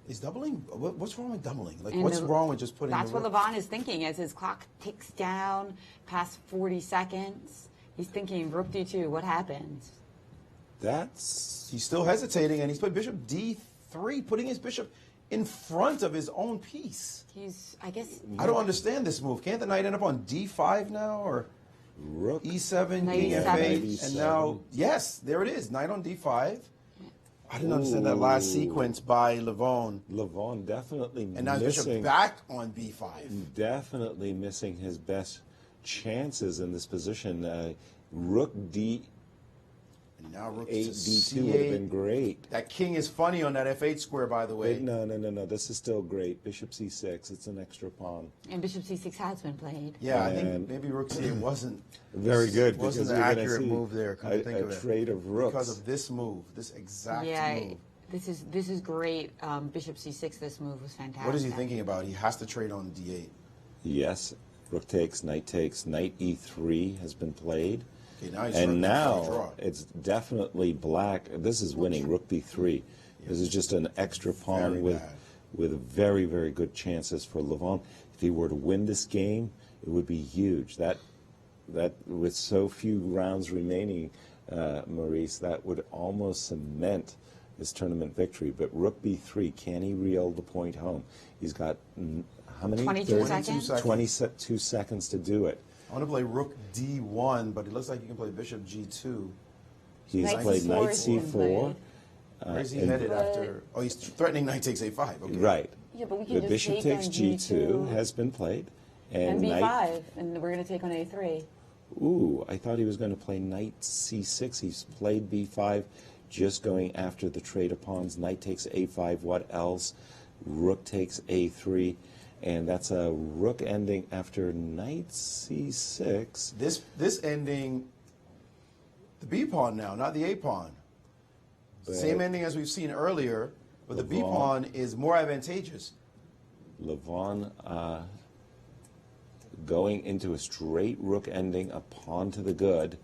Is doubling? What's wrong with doubling? Like, And what's wrong with just putting? That's the what Levon is thinking as his clock ticks down past 40 seconds. He's thinking, Rook D2, what happens? He's still hesitating, and he's put Bishop D3, putting his bishop in front of his own piece. I guess. I don't understand this move. Can't the knight end up on D5 now, or Rook E7, Knight King E7. F8, and now yes, there it is, knight on D5. I didn't understand that last sequence by Levon. Levon definitely And now his bishop back on B5. Definitely missing his best chances in this position. Rook D. And now Rook 8 to D2 would have been C8. great. That king is funny on that F8 square, by the way. No. This is still great. Bishop C6. It's an extra pawn. And Bishop C6 has been played. Yeah, I think maybe Rook C8 wasn't very good. Wasn't because an you're gonna accurate see move there. Come to think of it. Trade of rooks because of this move, this exact move. This is great. Bishop C6. This move was fantastic. What is he thinking about? He has to trade on D8. Yes. Rook takes. Knight E3 has been played. Okay, now he's and now draw. it's definitely black. This is winning. Rook B3. This is just an extra pawn with very, very good chances for Levon. If he were to win this game, it would be huge. That with so few rounds remaining, Maurice, that would almost cement his tournament victory. But Rook B3, can he reel the point home? He's got how many? 22 seconds. 22 seconds to do it. I want to play Rook D1, but it looks like you can play Bishop G2. He's played Knight C4. Where's he headed after? Oh, he's threatening Knight takes A5. Okay. Right. Yeah, but we can The just Bishop take takes on G2 has been played. And B5, and we're going to take on A3. Ooh, I thought he was going to play Knight C6. He's played B5, just going after the trade of pawns. Knight takes A5. What else? Rook takes A3. And that's a rook ending after Knight C6. This ending, the B pawn now, not the A pawn. Same ending as we've seen earlier, but the B pawn is more advantageous. Levon going into a straight rook ending, a pawn to the good.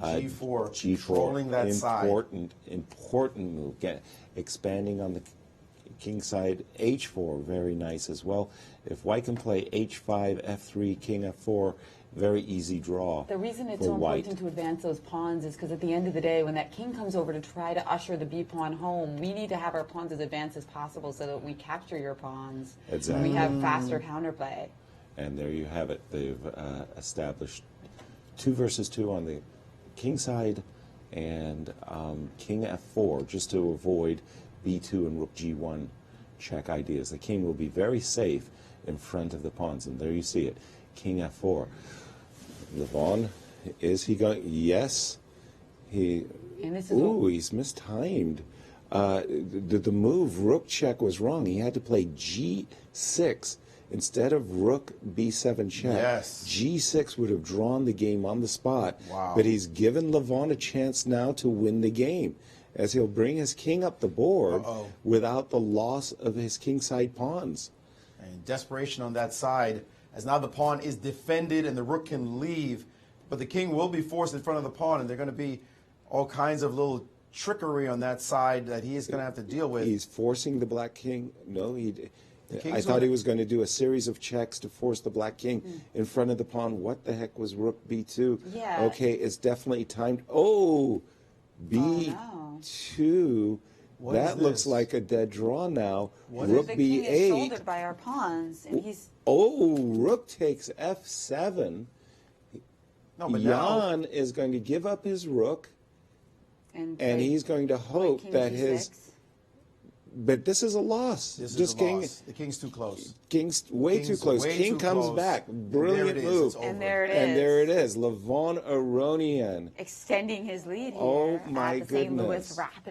And G4, G4, controlling that important move. Expanding on the king side. H4, very nice as well. If white can play H5, F3, King F4, very easy draw. The reason it's so important to advance those pawns is because at the end of the day, when that king comes over to try to usher the B pawn home, we need to have our pawns as advanced as possible so that we capture your pawns. Exactly. And we have faster counterplay. And there you have it. They've established 2 versus 2 on the king side and King F4 just to avoid B2 and Rook G1 check ideas. The king will be very safe in front of the pawns. And there you see it. King F4. Levon, is he going? Yes. Ooh, he's mistimed. The move, rook check, was wrong. He had to play G6 instead of rook B7 check. Yes. G6 would have drawn the game on the spot. Wow. But he's given Levon a chance now to win the game, as he'll bring his king up the board without the loss of his kingside pawns. And desperation on that side, as now the pawn is defended and the rook can leave, but the king will be forced in front of the pawn, and there are going to be all kinds of little trickery on that side that he is going to have to deal with. He's forcing the black king. No, I thought he was going to do a series of checks to force the black king in front of the pawn. What the heck was rook B2? Yeah. Okay, it's definitely timed. Oh, B2. That looks like a dead draw now. Rook the B8. king is shouldered by our pawns, and he's... Oh, rook takes F7. No, but Jan is going to give up his rook, and he's going to hope that his... But this is a loss. This is a loss. The king's too close. King's way too close. King comes back. Brilliant move. And there it is. And there it is. Levon Aronian. Extending his lead here Oh, my at the St. Louis goodness. Rapid.